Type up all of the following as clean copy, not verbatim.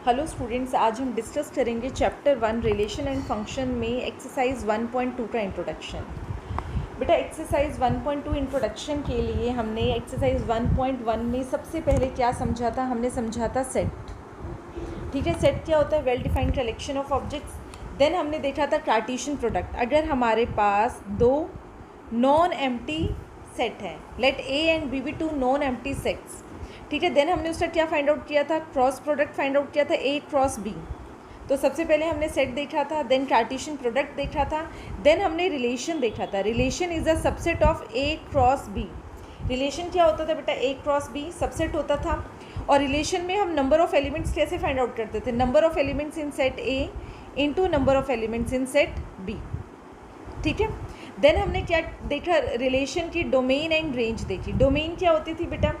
Hello students, आज हम discuss करेंगे चैप्टर 1 रिलेशन एंड फंक्शन में एक्सरसाइज 1.2 का इंट्रोडक्शन। बेटा एक्सरसाइज 1.2 इंट्रोडक्शन के लिए हमने एक्सरसाइज 1.1 में सबसे पहले क्या समझा था? हमने समझा था सेट। ठीक है, सेट क्या होता है? Well defined collection of objects. Then हमने देखा था कार्टेशियन प्रोडक्ट। अगर हमारे पास दो नॉन एम्प्टी सेट हैं, let A and B be two non empty sets. ठीक है, देन हमने उसका क्या फाइंड आउट किया था? क्रॉस प्रोडक्ट फाइंड आउट किया था, ए क्रॉस बी। तो सबसे पहले हमने सेट देखा था, देन कार्टेशियन प्रोडक्ट देखा था, देन हमने रिलेशन देखा था। Relation is a subset of A cross B. Relation क्या होता था बेटा? ए क्रॉस बी सबसेट होता था। और रिलेशन में हम नंबर ऑफ एलिमेंट्स कैसे फाइंड आउट करते थे? Number of elements in set A into number of elements in set B. ठीक है, देन हमने क्या देखा? रिलेशन की डोमेन एंड रेंज देखी। डोमेन क्या होती थी बेटा?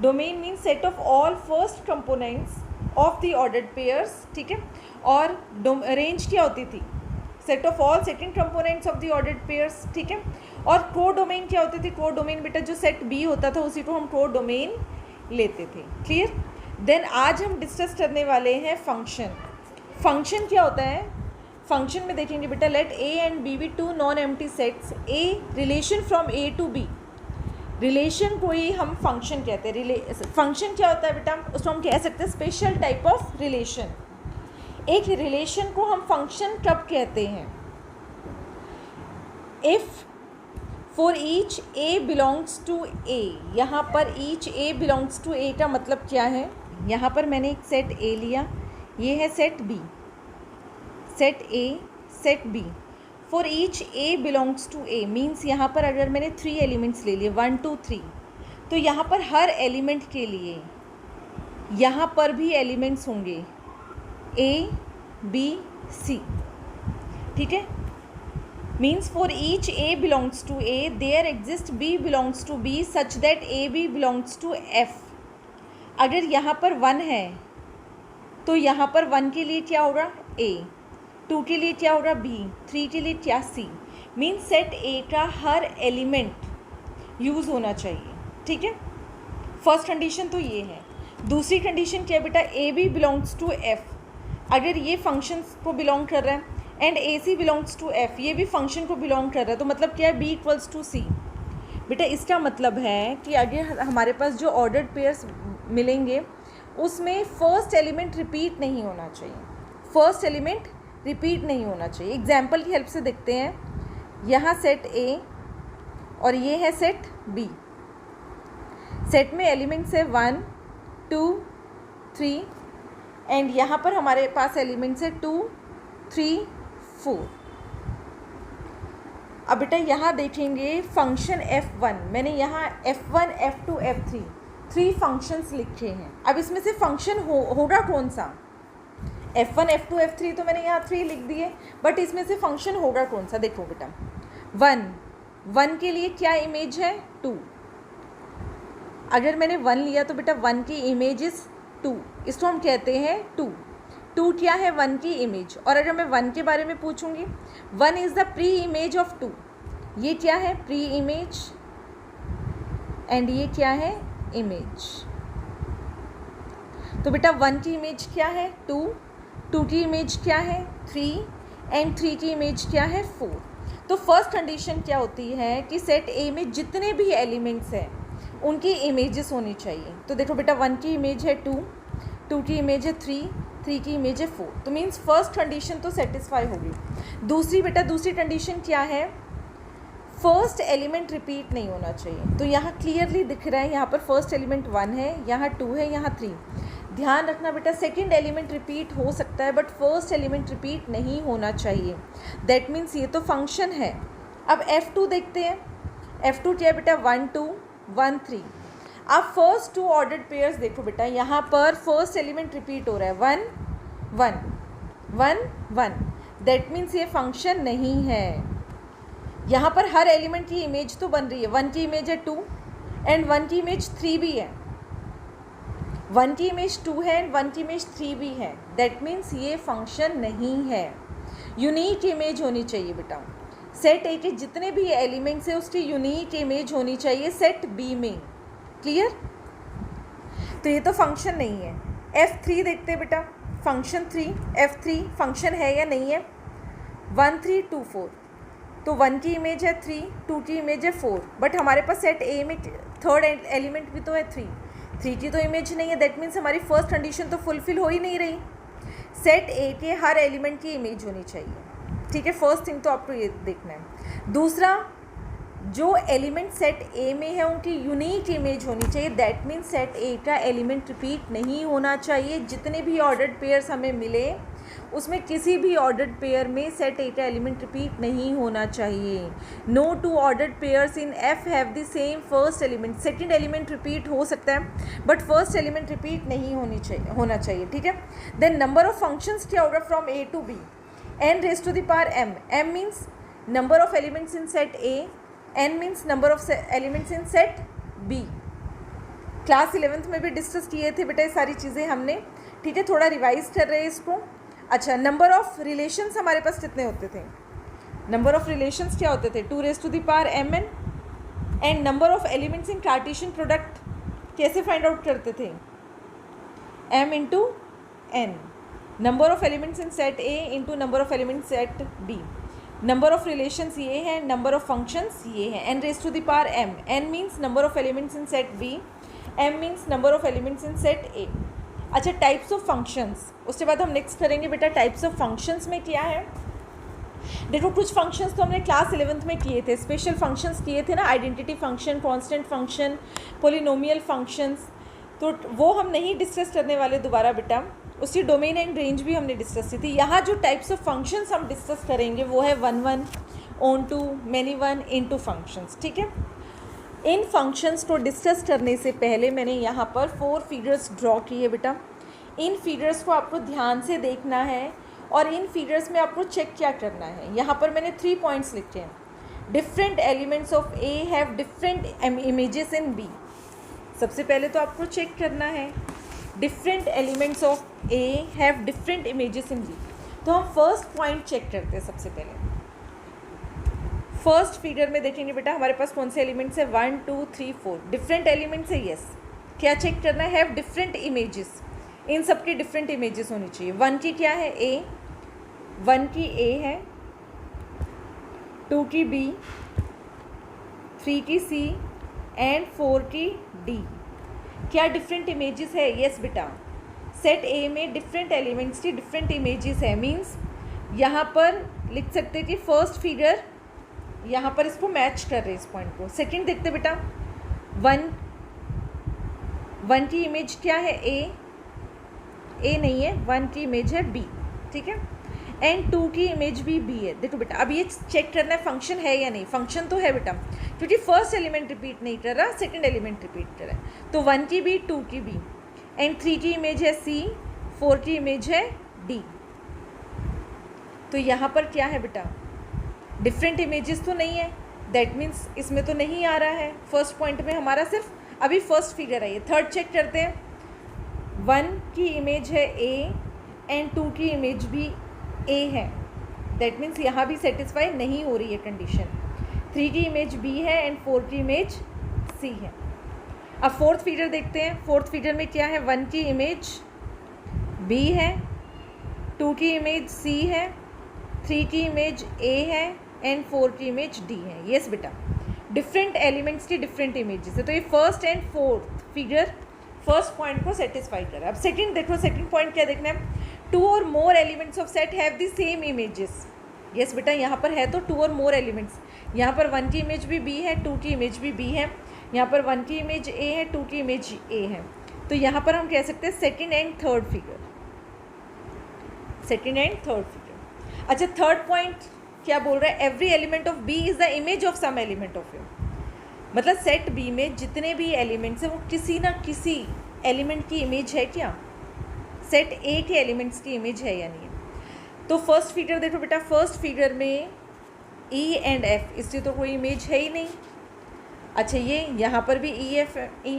Domain means set of all first components of the ordered pairs. ठीक है, और रेंज क्या होती थी? Set of all second components of the ordered pairs. ठीक है, और को डोमेन क्या होती थी? को डोमेन बेटा जो सेट बी होता था उसी को हम को डोमेन लेते थे। क्लियर? देन आज हम डिस्कस करने वाले हैं फंक्शन। फंक्शन क्या होता है? फंक्शन में देखेंगे बेटा, let A and B be two non empty sets. A relation from A to B, relation को ही हम फंक्शन कहते हैं। फंक्शन क्या होता है बेटा? उसको हम कह सकते हैं स्पेशल टाइप ऑफ रिलेशन। एक रिलेशन को हम फंक्शन कब कहते हैं? If for each A belongs to A. यहाँ पर each A belongs to A का मतलब क्या है? यहाँ पर मैंने एक सेट ए लिया, ये है set B. Set A, set B. For each A belongs to A means यहाँ पर अगर मैंने 3 एलिमेंट्स ले लिए 1 2 3, तो यहाँ पर हर एलिमेंट के लिए यहाँ पर भी एलिमेंट्स होंगे ए बी सी। ठीक है, means for each A belongs to A there exist b belongs to B such that a b belongs to f. अगर यहाँ पर 1 है तो यहाँ पर 1 के लिए क्या होगा? ए। 2 के लिए क्या होगा? बी। 3 के लिए क्या? सी। मीन्स सेट ए का हर एलिमेंट यूज़ होना चाहिए। ठीक है, फर्स्ट कंडीशन तो ये है। दूसरी कंडीशन क्या है बेटा? A b belongs to f. अगर ये फंक्शन को बिलोंग कर रहा है and a c belongs to f, ये भी फंक्शन को बिलोंग कर रहा है, तो मतलब क्या है? बी इक्वल्स टू सी। बेटा इसका मतलब है कि अगर हमारे पास जो ऑर्डर्ड पेयर्स मिलेंगे उसमें फर्स्ट एलिमेंट रिपीट नहीं होना चाहिए। फर्स्ट एलिमेंट रिपीट नहीं होना चाहिए। एग्जाम्पल की हेल्प से देखते हैं। यहाँ सेट ए और ये है सेट बी। सेट में एलिमेंट्स है 1 2 3 एंड यहाँ पर हमारे पास एलिमेंट्स है 2 3 4। अब बेटा यहाँ देखेंगे फंक्शन F1। मैंने यहाँ F1 F2 F3 3 फंक्शंस लिखे हैं। अब इसमें से फंक्शन होगा कौन सा? F1 F2 F3 तो मैंने यहाँ 3 लिख दिए, बट इसमें से फंक्शन होगा कौन सा? देखो बेटा 1 के लिए क्या इमेज है? 2। अगर मैंने 1 लिया तो बेटा 1 की इमेज इज़ 2, इसको हम कहते हैं 2 क्या है? 1 की इमेज। और अगर मैं 1 के बारे में पूछूंगी, 1 is the pre image of 2। ये क्या है? Pre image. एंड ये क्या है? इमेज। तो बेटा 1 की इमेज क्या है? 2 की इमेज क्या है? 3 एंड 3 की इमेज क्या है? 4। तो फर्स्ट कंडीशन क्या होती है कि सेट ए में जितने भी एलिमेंट्स हैं उनकी इमेजेस होनी चाहिए। तो देखो बेटा 1 की इमेज है 2 की इमेज है 3 की इमेज है 4। तो मीन्स फर्स्ट कंडीशन तो सेटिस्फाई होगी। दूसरी कंडीशन क्या है? फर्स्ट एलिमेंट रिपीट नहीं होना चाहिए। तो यहाँ क्लियरली दिख रहा है, यहाँ पर फर्स्ट एलिमेंट 1 है, यहाँ 2 है, यहाँ 3। ध्यान रखना बेटा सेकंड एलिमेंट रिपीट हो सकता है बट फर्स्ट एलिमेंट रिपीट नहीं होना चाहिए। दैट मीन्स ये तो फंक्शन है। अब F2 देखते हैं। F2 क्या है बेटा? 1 2 1 3। अब फर्स्ट 2 ऑर्डर्ड पेयर्स देखो बेटा, यहाँ पर फर्स्ट एलिमेंट रिपीट हो रहा है 1 1 1 1। दैट मीन्स ये फंक्शन नहीं है। यहाँ पर हर एलिमेंट की इमेज तो बन रही है। 1 की इमेज है 2 एंड 1 की इमेज 3 भी है। 1 की इमेज 2 है एंड 1 की इमेज 3 भी है। दैट मीन्स ये फंक्शन नहीं है। यूनिक इमेज होनी चाहिए बेटा। सेट ए के जितने भी एलिमेंट्स हैं उसकी यूनिक इमेज होनी चाहिए सेट बी में। क्लियर? तो ये तो फंक्शन नहीं है। F3 देखते हैं बेटा। फंक्शन 3 F3 फंक्शन है या नहीं है, 1 3 2 4, तो 1 की इमेज है 3, 2 की इमेज है 4, बट हमारे पास सेट ए में थर्ड एलिमेंट भी तो है 3 की तो इमेज नहीं है, दैट मीन्स हमारी फर्स्ट कंडीशन तो फुलफिल हो ही नहीं रही। सेट ए के हर एलिमेंट की इमेज होनी चाहिए, ठीक है, फर्स्ट थिंग तो आपको ये देखना है। दूसरा, जो एलिमेंट सेट ए में है उनकी यूनिक इमेज होनी चाहिए, दैट मीन्स सेट ए का एलिमेंट रिपीट नहीं होना चाहिए। जितने भी ऑर्डर्ड पेयर्स हमें मिले उसमें किसी भी ऑर्डर्ड पेयर में सेट ए का एलिमेंट रिपीट नहीं होना चाहिए। No two ordered pairs in f have the same first element, second element repeat हो सकता है बट फर्स्ट एलिमेंट रिपीट नहीं होना चाहिए, ठीक है। देन नंबर ऑफ फंक्शंस क्या होगा from A to B, n raise to the power m, m means number of elements in set a, n means number of elements in set b। Class 11th में भी discuss किए थे बेटा ये सारी चीज़ें हमने, ठीक है, थोड़ा रिवाइज कर रहे हैं इसको। अच्छा, नंबर ऑफ रिलेशंस हमारे पास कितने होते थे, नंबर ऑफ रिलेशंस क्या होते थे, 2 raise to the power mn। And number of elements in Cartesian product कैसे फाइंड आउट करते थे, m into n, number of elements in set a into number of elements set b। Number of relations ये है, number of functions ये है, n raise to the power m, n means number of elements in set b, m means number of elements in set a। अच्छा, types of functions, उसके बाद हम next करेंगे बेटा टाइप्स ऑफ फंक्शंस में क्या है। देखो कुछ फंक्शंस तो हमने क्लास 11th में किए थे, स्पेशल फंक्शंस किए थे ना, identity function, constant function, polynomial functions, तो वो हम नहीं डिस्कस करने वाले दोबारा बेटा। उसकी डोमेन एंड रेंज भी हमने डिस्कस की थी। यहाँ जो टाइप्स ऑफ फंक्शंस हम डिस्कस करेंगे वो है 1 1, onto, many one, into functions, ठीक है। इन फंक्शंस को डिस्कस करने से पहले मैंने यहाँ पर 4 फिगर्स ड्रॉ किए बेटा। इन फिगर्स को आपको ध्यान से देखना है और इन फिगर्स में आपको चेक क्या करना है। यहाँ पर मैंने 3 पॉइंट्स लिखे हैं। Different elements of A have different images in B. सबसे पहले तो आपको चेक करना है different elements of A have different images in B. तो हम फर्स्ट पॉइंट चेक करते हैं। सबसे पहले फर्स्ट फिगर में देखेंगे बेटा हमारे पास कौन से एलिमेंट्स है, 1 2 3 4 डिफरेंट एलिमेंट्स है। यस, क्या चेक करना है, हैव डिफरेंट इमेजेस, इन सब की डिफरेंट इमेजेस होनी चाहिए। 1 की क्या है, ए, 1 की ए है, 2 की बी, 3 की सी एंड 4 की डी। क्या डिफरेंट इमेजेस है, यस बेटा, सेट ए में डिफरेंट एलिमेंट्स की डिफरेंट इमेजेस है। मीन्स यहाँ पर लिख सकते हैं कि फर्स्ट फिगर यहाँ पर इसको मैच कर रहे हैं, इस पॉइंट को। सेकंड देखते बेटा, 1 की इमेज क्या है, ए नहीं है, 1 की इमेज है बी, ठीक है, एंड 2 की इमेज भी बी है। देखो बेटा अब ये चेक करना है फंक्शन है या नहीं। फंक्शन तो है बेटा, क्योंकि फर्स्ट एलिमेंट रिपीट नहीं कर रहा, सेकंड एलिमेंट रिपीट कर रहा है। तो 1 की बी, 2 की बी, एंड 3 की इमेज है सी, 4 की इमेज है डी। तो यहाँ पर क्या है बेटा, डिफरेंट इमेजेस तो नहीं है, दैट मीन्स इसमें तो नहीं आ रहा है। फर्स्ट पॉइंट में हमारा सिर्फ अभी फर्स्ट फिगर है ये। थर्ड चेक करते हैं, 1 की इमेज है ए एंड 2 की इमेज भी ए है, दैट मीन्स यहाँ भी सेटिस्फाई नहीं हो रही है कंडीशन। 3 की इमेज बी है एंड 4 की इमेज सी है। अब फोर्थ फिगर देखते हैं। फोर्थ फिगर में क्या है, 1 की इमेज बी है, 2 की इमेज सी है, 3 की इमेज ए है एंड 4 की इमेज डी है। यस बेटा, डिफरेंट एलिमेंट्स की डिफरेंट इमेजेस है। तो ये first and fourth figure first point को सेटिस्फाई कर रहा है। अब सेकंड देखो, सेकंड पॉइंट क्या देखना है, 2 और more elements of set have the same images. Yes बेटा, यहाँ पर है तो 2 और मोर एलिमेंट्स। यहाँ पर 1 की इमेज भी बी है, 2 की इमेज भी बी है, यहाँ पर 1 की इमेज ए है, 2 की इमेज ए है। तो यहाँ पर हम कह सकते हैं second and third figure, second and third figure. अच्छा, थर्ड पॉइंट क्या बोल रहा है, every element of B is the image of some element of A. मतलब सेट बी में जितने भी एलिमेंट्स हैं वो किसी ना किसी एलिमेंट की इमेज है क्या, सेट ए के एलिमेंट्स की इमेज है या नहीं। तो फर्स्ट फिगर देखो बेटा, फर्स्ट फिगर में ई एंड एफ, इसकी तो कोई इमेज है ही नहीं। अच्छा, ये यहाँ पर भी ई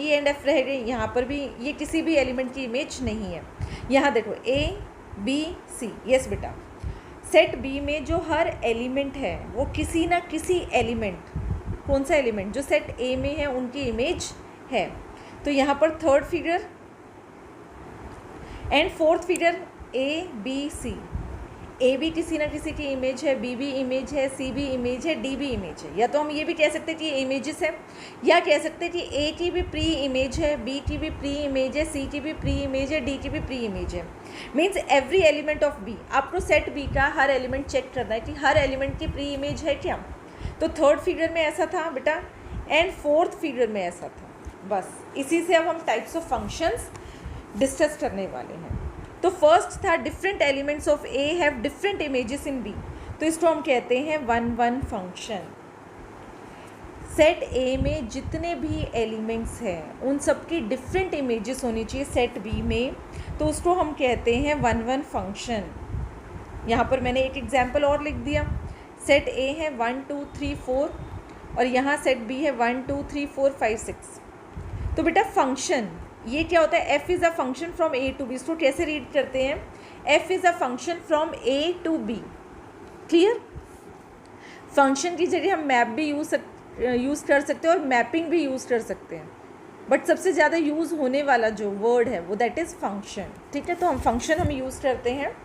एंड एफ रह गए, यहाँ पर भी ये किसी भी एलिमेंट की इमेज नहीं है। यहाँ देखो ए बी सी, यस बेटा, सेट बी में जो हर एलिमेंट है वो किसी ना किसी एलिमेंट, कौन सा एलिमेंट जो सेट ए में है उनकी इमेज है। तो यहाँ पर third figure and fourth figure A B C, A भी किसी ना किसी की इमेज है, बी भी इमेज है, सी भी इमेज है, डी भी इमेज है। या तो हम ये भी कह सकते हैं कि ये इमेजेस है, या कह सकते हैं कि ए की भी प्री इमेज है, बी की भी प्री इमेज है, सी की भी प्री इमेज है, डी की भी प्री इमेज है। Means every element of B, आपको सेट बी का हर एलिमेंट चेक करना है कि हर एलिमेंट की प्री इमेज है क्या। तो थर्ड फिगर में ऐसा था बेटा, एंड फोर्थ फिगर में ऐसा था। बस इसी से अब हम टाइप्स ऑफ फंक्शंस डिस्कस करने वाले हैं। तो फर्स्ट था different elements of A have different images in B, तो इसको हम कहते हैं 1-1 फंक्शन। सेट ए में जितने भी एलिमेंट्स हैं उन सबकी डिफरेंट इमेजेस होनी चाहिए सेट बी में, तो उसको हम कहते हैं 1-1 फंक्शन। यहाँ पर मैंने एक एग्जाम्पल और लिख दिया, सेट ए है 1 2 3 4 और यहाँ सेट बी है 1 2 3 4 5 6। तो बेटा फंक्शन ये क्या होता है, f is a function from A to B. इसको कैसे रीड करते हैं, f is a function from A to B. Clear. Function की जगह हम मैप भी यूज़ कर सकते हैं और मैपिंग भी यूज़ कर सकते हैं, बट सबसे ज़्यादा यूज़ होने वाला जो वर्ड है वो दैट इज़ फंक्शन। ठीक है, तो हम फंक्शन हम यूज़ करते हैं।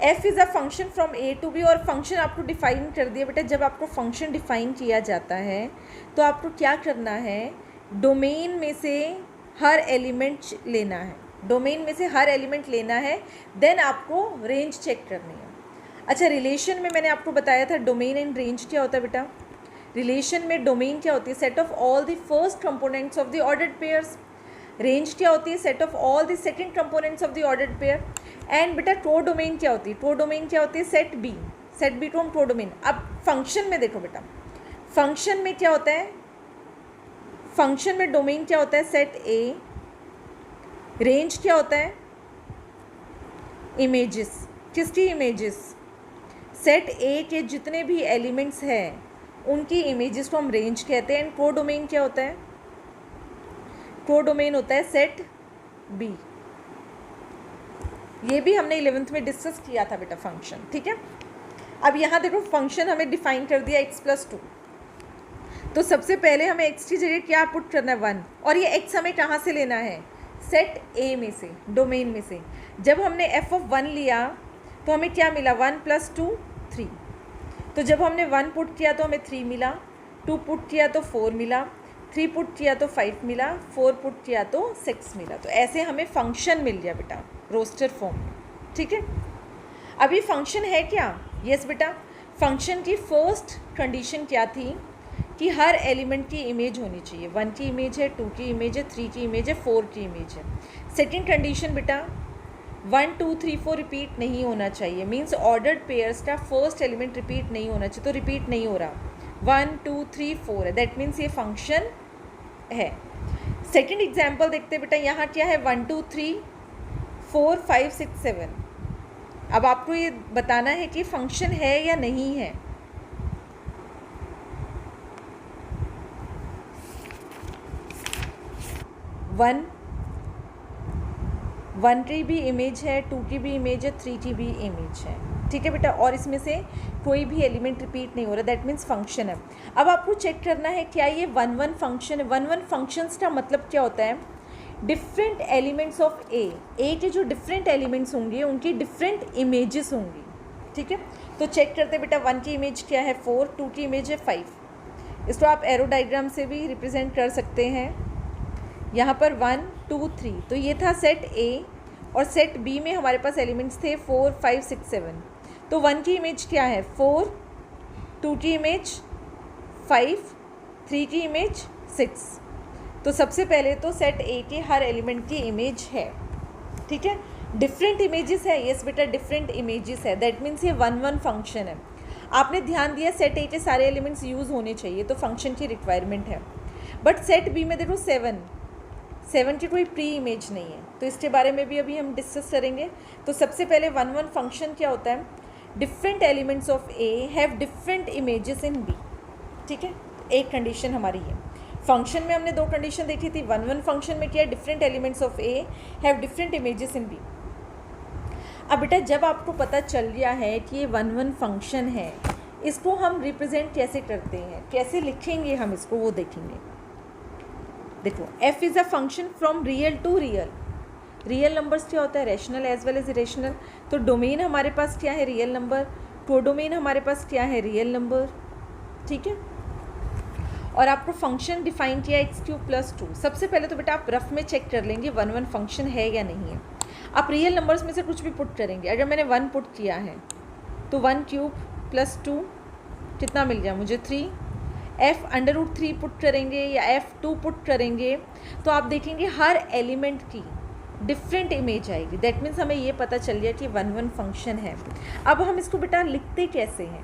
F is a function from A to B, और फंक्शन आपको डिफाइन कर दिया बेटा। जब आपको फंक्शन डिफाइन किया जाता है तो आपको क्या करना है, डोमेन में से हर एलिमेंट लेना है, डोमेन में से हर एलिमेंट लेना है, देन आपको रेंज चेक करनी है। अच्छा, रिलेशन में मैंने आपको बताया था डोमेन एंड रेंज क्या होता है बेटा। रिलेशन में डोमेन क्या होती है, set of all the first components of the ordered pairs. Range क्या होती है, set of all the second components of the ordered pair. And बेटा ट्रो डोमेन क्या होती है, ट्रो डोमेन क्या होती है, सेट बी टू हम ट्रो डोमेन। अब फंक्शन में देखो बेटा, फंक्शन में क्या होता है, फंक्शन में डोमेन क्या होता है, सेट ए। रेंज क्या होता है, इमेजेस। किसकी इमेजेस, सेट ए के जितने भी एलिमेंट्स हैं उनकी इमेजेस को हम रेंज कहते हैं। एंड कोडोमेन क्या होता है, कोडोमेन होता है सेट बी। ये भी हमने 11th में डिस्कस किया था बेटा फंक्शन। ठीक है, अब यहाँ देखो फंक्शन हमें डिफाइन कर दिया x+2। तो सबसे पहले हमें x की जगह क्या पुट करना है, 1। और ये x हमें कहाँ से लेना है, सेट a में से, डोमेन में से। जब हमने f(1) लिया तो हमें क्या मिला, 1 + 2 3। तो जब हमने 1 पुट किया तो हमें 3 मिला, 2 पुट किया तो 4 मिला, 3 पुट किया तो 5 मिला, 4 पुट किया तो 6 मिला। तो ऐसे हमें फंक्शन मिल गया बेटा रोस्टर फॉर्म में। ठीक है, अभी फंक्शन है क्या, यस बेटा। फंक्शन की फर्स्ट कंडीशन क्या थी कि हर एलिमेंट की इमेज होनी चाहिए। 1 की इमेज है, 2 की इमेज है, 3 की इमेज है, 4 की इमेज है। सेकेंड कंडीशन बेटा 1 2 3 4 रिपीट नहीं होना चाहिए, मीन्स ऑर्डर्ड पेयर्स का फर्स्ट एलिमेंट रिपीट नहीं होना चाहिए। तो रिपीट नहीं हो रहा, 1 2 3 4 है, दैट मीन्स ये फंक्शन है। सेकेंड एग्जाम्पल देखते हैं बेटा, यहाँ क्या है, 1 2 3 4 5 6 7। अब आपको ये बताना है कि फंक्शन है या नहीं है। 1 की भी इमेज है, 2 की भी इमेज है, 3 की भी इमेज है। ठीक है बेटा, और इसमें से कोई भी एलिमेंट रिपीट नहीं हो रहा, दैट मीन्स फंक्शन है। अब आपको चेक करना है क्या ये 1-1 फंक्शन है। 1-1 फंक्शंस का मतलब क्या होता है, डिफरेंट एलिमेंट्स ऑफ ए के जो डिफरेंट एलिमेंट्स होंगे उनकी डिफरेंट इमेजेस होंगी। ठीक है, तो चेक करते बेटा, 1 की इमेज क्या है, 4, 2 की इमेज है 5। इसको आप एरो डायग्राम से भी रिप्रेजेंट कर सकते हैं। यहाँ पर 1 2 3, तो ये था सेट ए, और सेट बी में हमारे पास एलिमेंट्स थे 4 5 6 7। तो 1 की इमेज क्या है, 4, 2 की इमेज 5, 3 की इमेज 6। तो सबसे पहले तो सेट ए के हर एलिमेंट की इमेज है। ठीक है, डिफरेंट इमेजेस है, यस बेटा डिफरेंट इमेजेस है, दैट मीन्स ये 1-1 फंक्शन है। आपने ध्यान दिया सेट ए के सारे एलिमेंट्स यूज़ होने चाहिए, तो फंक्शन की रिक्वायरमेंट है। बट सेट बी में देखो 7 की कोई प्री इमेज नहीं है, तो इसके बारे में भी अभी हम डिस्कस करेंगे। तो सबसे पहले 1-1 फंक्शन क्या होता है, different elements of A have different images in B. ठीक है, एक कंडीशन हमारी है। फंक्शन में हमने 2 कंडीशन देखी थी, 1-1 फंक्शन में क्या है, different elements of A have different images in B. अब बेटा जब आपको पता चल गया है कि ये 1-1 फंक्शन है, इसको हम रिप्रेजेंट कैसे करते हैं, कैसे लिखेंगे हम इसको, वो देखेंगे। देखो f is a function from real to real. Real numbers क्या होता है, rational as well as irrational. तो डोमेन हमारे पास क्या है, रियल नंबर। कोडोमेन हमारे पास क्या है, रियल नंबर, ठीक है। और आपको फंक्शन डिफाइन किया x³ + 2। सबसे पहले तो बेटा आप रफ में चेक कर लेंगे 1 1 फंक्शन है या नहीं है। आप रियल नंबर्स में से कुछ भी पुट करेंगे। अगर मैंने 1 पुट किया है तो 1³ + 2 कितना मिल गया मुझे, 3। f√3 पुट करेंगे या f2 पुट करेंगे तो आप देखेंगे हर एलिमेंट की डिफरेंट इमेज आएगी। दैट मीन्स हमें ये पता चल गया कि 1 1 फंक्शन है। अब हम इसको बेटा लिखते कैसे हैं।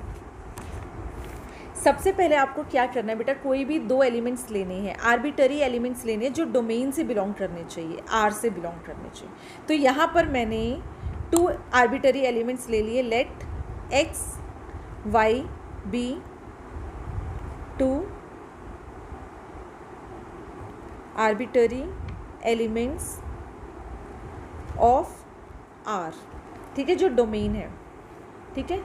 सबसे पहले आपको क्या करना है बेटा, कोई भी 2 एलिमेंट्स लेने हैं, आर्बिटरी एलिमेंट्स लेने हैं जो डोमेन से बिलोंग करने चाहिए, R से बिलोंग करने चाहिए। तो यहाँ पर मैंने 2 आर्बिटरी एलिमेंट्स ले लिए। Let x y be 2 arbitrary elements of R, ठीक है, जो डोमेन है, ठीक है।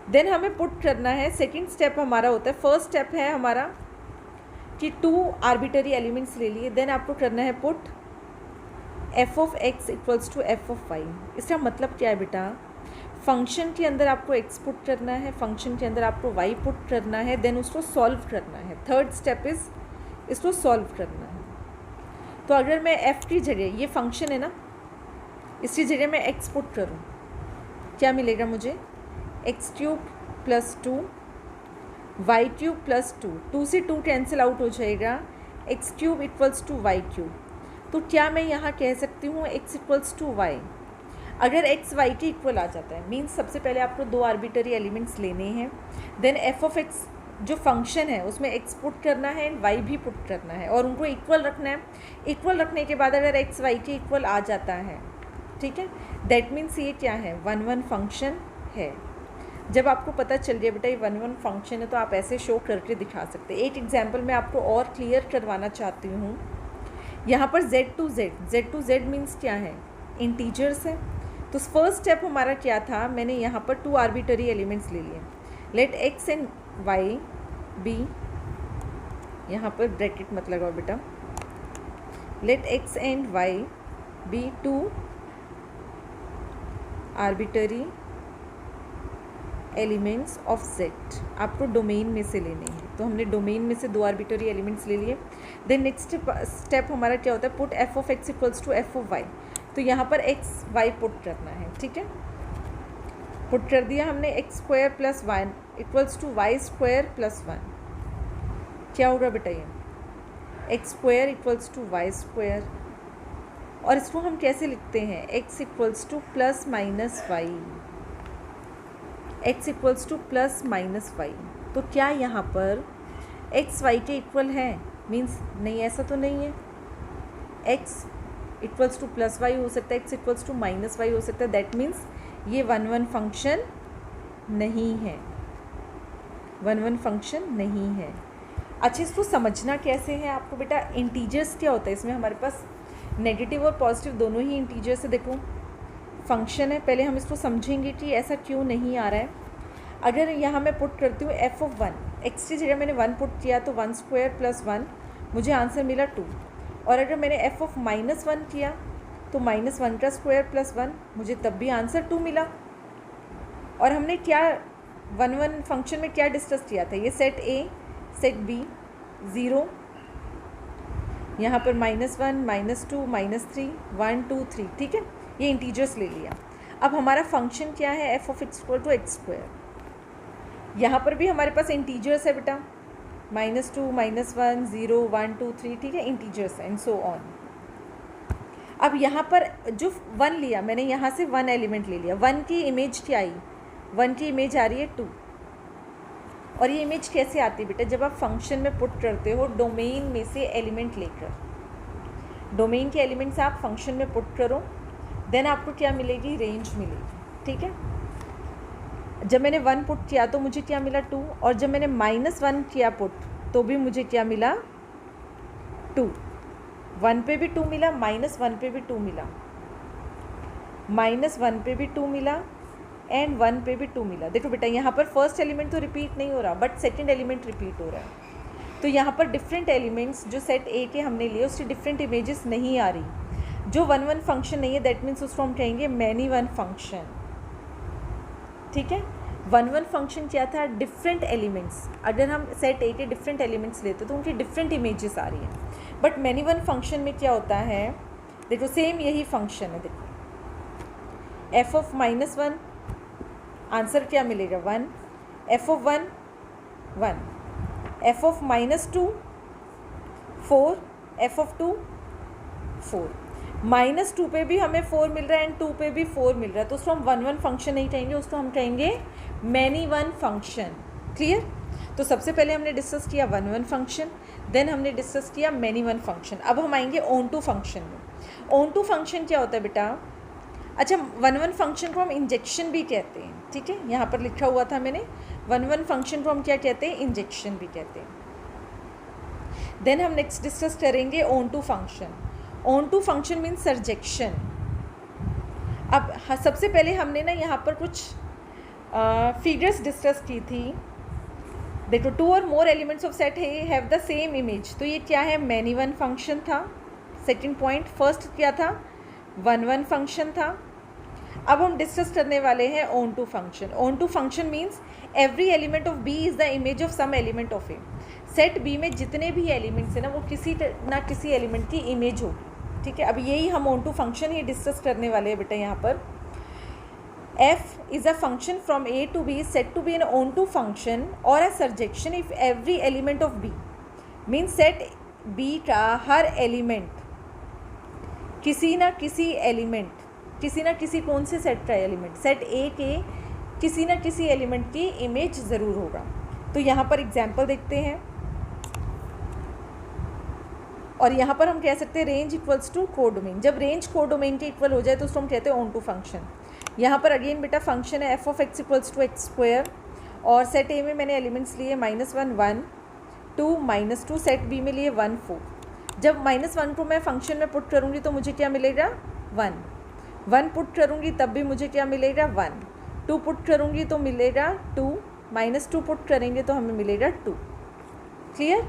देन हमें पुट करना है, सेकंड स्टेप हमारा होता है, फर्स्ट स्टेप है हमारा कि 2 आर्बिटरी एलिमेंट्स ले लिए। देन आपको करना है पुट f(x) = f(y)। इसका मतलब क्या है बेटा, फंक्शन के अंदर आपको x पुट करना है, फंक्शन के अंदर आपको y पुट करना है, देन उसको सॉल्व करना है। थर्ड स्टेप इज इसको सॉल्व करना है। तो अगर मैं f की जगह, ये फंक्शन है ना, इसकी जगह मैं x पुट करूँ, क्या मिलेगा मुझे, x³ + 2 y³ + 2, 2 से 2 कैंसिल आउट हो जाएगा, x³ = y³। तो क्या मैं यहाँ कह सकती हूँ x = y। अगर x y के इक्वल आ जाता है मीन्स सबसे पहले आपको 2 आर्बिटरी एलिमेंट्स लेने हैं। देन f(x) जो फंक्शन है उसमें x पुट करना है एंड y भी पुट करना है और उनको इक्वल रखना है। इक्वल रखने के बाद अगर x y के इक्वल आ जाता है, ठीक है, दैट मीन्स ये क्या है, 1 1 फंक्शन है। जब आपको पता चल गया बेटा ये 1 1 फंक्शन है तो आप ऐसे शो करके दिखा सकते हैं। एक एग्जांपल मैं आपको और क्लियर करवाना चाहती हूँ। यहाँ पर z मीन्स क्या है, इंटीजर्स है। तो फर्स्ट स्टेप हमारा क्या था, मैंने यहाँ पर 2 आर्बिटरी एलिमेंट्स ले लिए। Let x and y be, यहाँ पर ब्रैकेट मत लगाओ बेटा, let x and y be 2 arbitrary elements of z। आपको डोमेन में से लेने हैं, तो हमने डोमेन में से 2 आर्बिटरी एलिमेंट्स ले लिए। देन नेक्स्ट स्टेप हमारा क्या होता है, पुट f(x) = f(y)। तो यहाँ पर x y पुट करना है, ठीक है, पुट कर दिया हमने। x² + 1 = y² + 1। क्या होगा बेटा ये, x² = y²। और इसको हम कैसे लिखते हैं, x = +-y, x = +-y। तो क्या यहाँ पर x y के इक्वल है, मीन्स नहीं, ऐसा तो नहीं है। x = +y हो सकता है, x = -y हो सकता है। दैट मीन्स ये 1 1 फंक्शन नहीं है, 1 1 फंक्शन नहीं है। अच्छा, इसको समझना कैसे है आपको बेटा, इंटीजर्स क्या होता है, इसमें हमारे पास नेगेटिव और पॉजिटिव दोनों ही इंटीजर्स है। देखो फंक्शन है, पहले हम इसको समझेंगे कि ऐसा क्यों नहीं आ रहा है। अगर यहाँ मैं पुट करती हूँ f(1), x की जगह मैंने 1 पुट किया तो 1² + 1, मुझे आंसर मिला 2। और अगर मैंने f(-1) किया तो -1 का स्क्वायर + 1, मुझे तब भी आंसर 2 मिला। और हमने क्या 1 1 फंक्शन में क्या डिस्कस किया था, ये सेट A सेट B 0, यहाँ पर -1 -2 -3 1 2 3, ठीक है, ये इंटीजर्स ले लिया। अब हमारा फंक्शन क्या है, f(x) = x²। यहाँ पर भी हमारे पास इंटीजर्स है बेटा, -2 -1 0 1 2 3, ठीक है, इंटीजर्स एंड सो ऑन। अब यहाँ पर जो 1 लिया मैंने, यहाँ से 1 एलिमेंट ले लिया। 1 की इमेज क्या आई, 1 की इमेज आ रही है 2। और ये इमेज कैसे आती है बेटा, जब आप फंक्शन में पुट करते हो डोमेन में से एलिमेंट लेकर, डोमेन के एलिमेंट से आप फंक्शन में पुट करो, देन आपको क्या मिलेगी, रेंज मिलेगी, ठीक है। जब मैंने 1 पुट किया तो मुझे क्या मिला 2, और जब मैंने -1 किया पुट तो भी मुझे क्या मिला 2। 1 पे भी 2 मिला, -1 पे भी 2 मिला, -1 पे भी 2 मिला एंड 1 पे भी 2 मिला। देखो बेटा यहाँ पर फर्स्ट एलिमेंट तो रिपीट नहीं हो रहा बट सेकंड एलिमेंट रिपीट हो रहा है। तो यहाँ पर डिफरेंट एलिमेंट्स जो सेट ए के हमने लिए उसकी डिफरेंट इमेजेस नहीं आ रही। जो वन वन फंक्शन नहीं है दैट मीन्स उसको हम कहेंगे मैनी वन फंक्शन। ठीक है, वन वन फंक्शन क्या था, डिफरेंट एलिमेंट्स, अगर हम सेट ए के डिफरेंट एलिमेंट्स लेते तो उनकी डिफरेंट इमेजेस आ रही हैं। बट मैनी वन फंक्शन में क्या होता है, देखो सेम यही फंक्शन है, देखो f of minus one, answer क्या मिलेगा 1, F of 1 1, F of minus 2 4, F of 2 4, -2 पे भी हमें 4 मिल रहा है एंड 2 पे भी 4 मिल रहा है, तो उसको हम वन वन फंक्शन नहीं कहेंगे, उसको हम कहेंगे मैनी वन फंक्शन। क्लियर? तो सबसे पहले हमने डिस्कस किया वन वन फंक्शन, देन हमने डिस्कस किया मैनी वन फंक्शन। अब हम आएंगे ऑन टू फंक्शन में। ऑन टू फंक्शन क्या होता है बेटा, अच्छा वन वन फंक्शन को हम इंजेक्शन भी कहते हैं। ठीक है, यहाँ पर लिखा हुआ था मैंने, वन वन फंक्शन को हम क्या कहते हैं, इंजेक्शन भी कहते हैं। देन हम नेक्स्ट डिस्कस करेंगे on to function. On to function means surjection. अब सबसे पहले हमने ना यहाँ पर कुछ फिगर्स डिस्कस की थी। देखो 2 और more elements of set have the same image, तो ये क्या है, मैनी वन फंक्शन था। सेकंड पॉइंट, फर्स्ट क्या था, वन वन फंक्शन था। अब हम डिस्कस करने वाले हैं on to function. On to function means every element of B is the image of some element of A. Set B में जितने भी एलिमेंट्स हैं ना, वो किसी ना किसी एलिमेंट की इमेज होगी। ठीक है, अब यही हम ऑन टू फंक्शन ही डिस्कस करने वाले हैं बेटा। यहाँ पर f is a function from a to b is said to be an onto function or a surjection if every element of b means set b का हर एलिमेंट किसी ना किसी एलिमेंट, किसी ना किसी कौन से सेट का एलिमेंट, सेट a के किसी ना किसी एलिमेंट की इमेज ज़रूर होगा। तो यहाँ पर एग्जाम्पल देखते हैं, और यहाँ पर हम कह सकते हैं रेंज इक्वल्स टू कोडोमेन। जब रेंज कोडोमेन के इक्वल हो जाए तो उसको हम कहते हैं ऑन टू फंक्शन। यहाँ पर अगेन बेटा फंक्शन है f of x equals to x square, और सेट ए में मैंने एलिमेंट्स लिए -1 1 2 -2, सेट बी में लिए 1 4। जब -1 को मैं फंक्शन में पुट करूँगी तो मुझे क्या मिलेगा 1, 1 पुट करूँगी तब भी मुझे क्या मिलेगा 1, 2 पुट करूँगी तो मिलेगा 2, -2 पुट करेंगे तो हमें मिलेगा 2। क्लियर?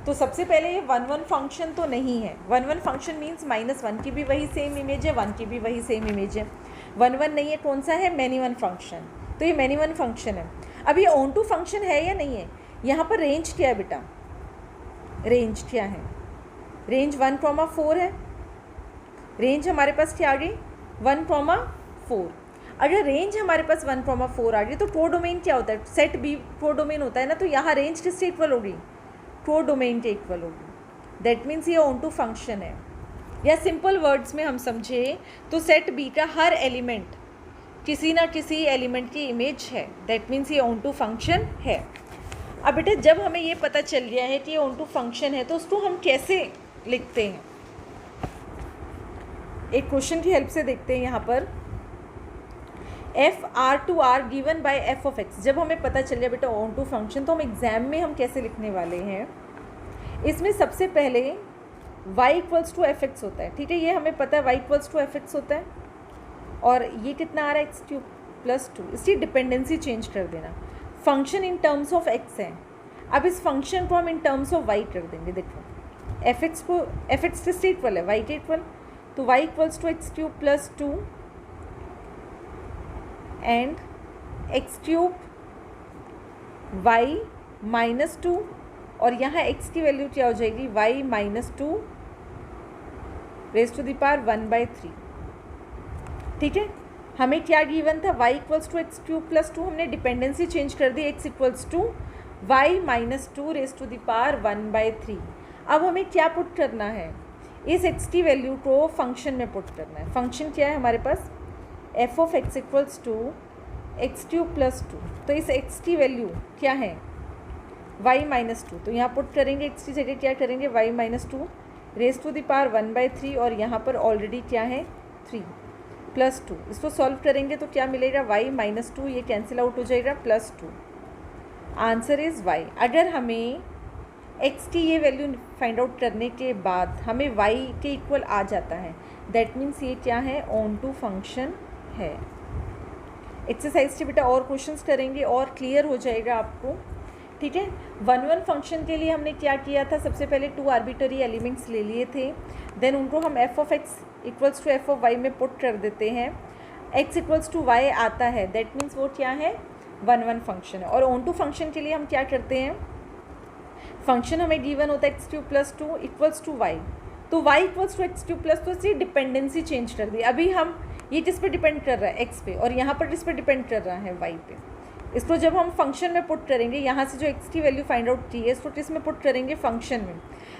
तो सबसे पहले ये वन वन फंक्शन तो नहीं है। वन वन फंक्शन मीन्स -1 की भी वही सेम इमेज है, 1 की भी वही सेम इमेज है। वन वन नहीं है, कौन सा है, मैनी वन फंक्शन। तो ये मैनी वन फंक्शन है। अब ये ऑन टू फंक्शन है या नहीं है, यहाँ पर रेंज क्या है बेटा, रेंज क्या है, रेंज 1,4 है। रेंज हमारे पास क्या आ गई 1,4। अगर रेंज हमारे पास 1,4 आ गई तो कोडोमेन क्या होता है, सेट बी कोडोमेन होता है ना, तो यहाँ रेंज किससे इक्वल होगी, कोडोमेन के इक्वल होगी। दैट मीन्स ये ऑन टू फंक्शन है। या सिंपल वर्ड्स में हम समझे तो सेट बी का हर एलिमेंट किसी ना किसी एलिमेंट की इमेज है, दैट मीन्स ये ऑन टू फंक्शन है। अब बेटा जब हमें ये पता चल गया है कि ये ऑन टू फंक्शन है तो उसको हम कैसे लिखते हैं, एक क्वेश्चन की हेल्प से देखते हैं। यहाँ पर f(r2r) given by f of x, जब हमें पता चल गया बेटा ऑन टू फंक्शन तो हम एग्जाम में हम कैसे लिखने वाले हैं। इसमें सबसे पहले y equals to f x होता है। ठीक है, ये हमें पता है y equals to f x होता है, और ये कितना आ रहा है x³ + 2। इसकी डिपेंडेंसी चेंज कर देना। Function in terms of x है, अब इस फंक्शन को हम इन टर्म्स ऑफ y कर देंगे। देखो एफ एक्स किससे इक्वल है, y के इक्वल, तो y equals to x³ + 2 and x³ y -2, और यहाँ x की वैल्यू क्या हो जाएगी, y -2 raise to the power 1/3। ठीक है, हमें क्या गिवन था, y इक्वल्स टू x³ + 2, हमने डिपेंडेंसी चेंज कर दी, x equals to y -2 raise to the power 1/3। अब हमें क्या पुट करना है, इस x की वैल्यू को फंक्शन में पुट करना है। फंक्शन क्या है हमारे पास, f of x equals to x³ + 2, तो इस x की वैल्यू क्या है y -2, तो यहाँ पुट करेंगे x की जगह क्या करेंगे y -2 raise to the power 1/3, और यहाँ पर ऑलरेडी क्या है 3 + 2, इसको सॉल्व करेंगे तो क्या मिलेगा y -2, ये कैंसिल आउट हो जाएगा +2। Answer is y। अगर हमें x की ये वैल्यू फाइंड आउट करने के बाद हमें y के इक्वल आ जाता है, दैट मीन्स ये क्या है, ऑन टू फंक्शन है। एक्सरसाइज से बेटा और क्वेश्चंस करेंगे और क्लियर हो जाएगा आपको। ठीक है, वन वन फंक्शन के लिए हमने क्या किया था, सबसे पहले 2 आर्बिट्ररी एलिमेंट्स ले लिए थे, देन उनको हम f of x equals to f of y में पुट कर देते हैं, एक्स इक्वल्स टू वाई आता है, दैट मीन्स वो क्या है, 1 फंक्शन है। और ऑन टू फंक्शन के लिए हम क्या करते हैं, फंक्शन हमें गिवन होता है X cube plus two equals to Y, तो Y equals to X cube plus two से डिपेंडेंसी चेंज कर दी। अभी हम ये किस पे डिपेंड कर रहा है, एक्स पे, और यहाँ पर किस पे डिपेंड कर रहा है, वाई पे। इसको जब हम फंक्शन में पुट करेंगे, यहाँ से जो एक्स की वैल्यू फाइंड आउट की है इसको किस में पुट करेंगे, फंक्शन में।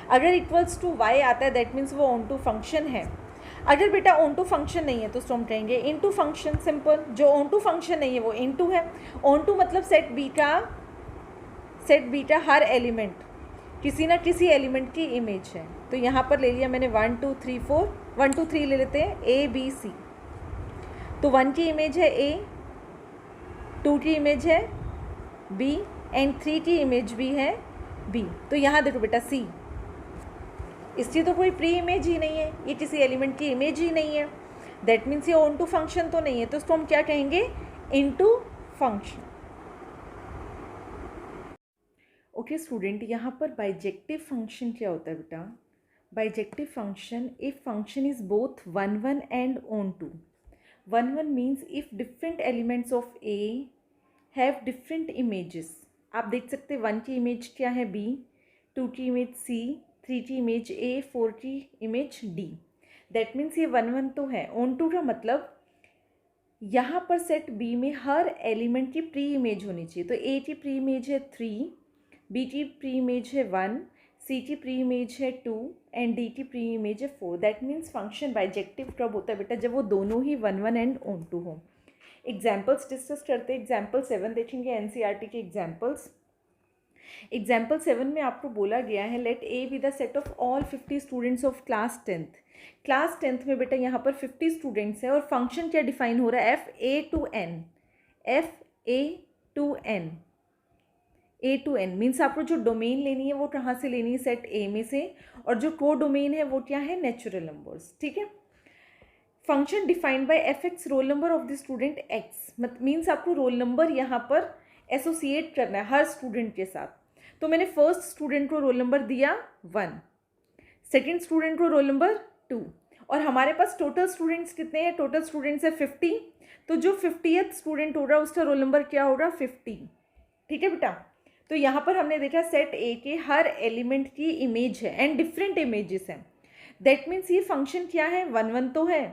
अगर इक्वल्स टू वाई आता है दैट मीन्स वो ऑन टू फंक्शन है। अगर बेटा ऑन टू फंक्शन नहीं है तो हम कहेंगे इन टू फंक्शन, सिंपल। जो ऑन टू फंक्शन नहीं है वो इन टू है। ऑन टू मतलब सेट बीटा हर एलिमेंट किसी ना किसी एलिमेंट की इमेज है। तो यहाँ पर ले लिया मैंने 1 2 3 4, 1 2 3 ले लेते हैं, ए बी सी। तो 1 की इमेज है ए, 2 की इमेज है बी एंड 3 की इमेज भी है बी। तो यहाँ देखो बेटा सी, इसकी तो कोई प्री इमेज ही नहीं है, ये किसी एलिमेंट की इमेज ही नहीं है, दैट मीन्स ये ऑन टू फंक्शन तो नहीं है। तो उसको हम क्या कहेंगे, इनटू फंक्शन। ओके स्टूडेंट, यहाँ पर बाइजेक्टिव फंक्शन क्या होता है बेटा, bijective function if function is both 1 1 and on to. 1 1 means if different elements of A have different images. आप देख सकते हैं 1 की इमेज क्या है बी, 2 की इमेज सी, 3 की इमेज ए, 4 की इमेज डी। दैट मीन्स ये 1 1 तो है। ऑन टू का मतलब यहाँ पर सेट बी में हर एलिमेंट की प्री इमेज होनी चाहिए। तो ए की प्री इमेज है 3, बी की प्री इमेज है 1, सी की प्री इमेज है 2 एंड डी की प्री इमेज है 4। दैट मीन्स फंक्शन बाइजेक्टिव कब होता है बेटा, जब वो दोनों ही 1 1 एंड ऑन टू हो। एग्जाम्पल्स डिस्कस करते हैं। एग्जाम्पल 7 देखेंगे, एनसीईआरटी के एग्जाम्पल्स। एग्जाम्पल 7 में आपको बोला गया है let A B the set of all 50 students of class 10th। Class 10th में बेटा यहाँ पर 50 स्टूडेंट्स हैं और फंक्शन क्या डिफाइन हो रहा है, f A to N. F A to N, A to N means आपको जो डोमेन लेनी है वो कहाँ से लेनी है, सेट ए में से, और जो को डोमेन है वो क्या है, नेचुरल नंबर्स। ठीक है। Function defined by F x roll number of the student x, मत मीन्स आपको रोल नंबर यहाँ पर एसोसिएट करना है हर स्टूडेंट के साथ। तो मैंने फर्स्ट स्टूडेंट को रोल नंबर दिया 1, सेकेंड स्टूडेंट को रोल नंबर 2, और हमारे पास टोटल स्टूडेंट्स कितने हैं, टोटल स्टूडेंट्स है 50। तो जो 50th स्टूडेंट होगा उसका रोल नंबर क्या होगा, 50। ठीक है बेटा। तो यहाँ पर हमने देखा सेट ए के हर एलिमेंट की इमेज है एंड डिफरेंट इमेजेस हैं। दैट मीन्स ये फंक्शन क्या है, 1 1 तो है,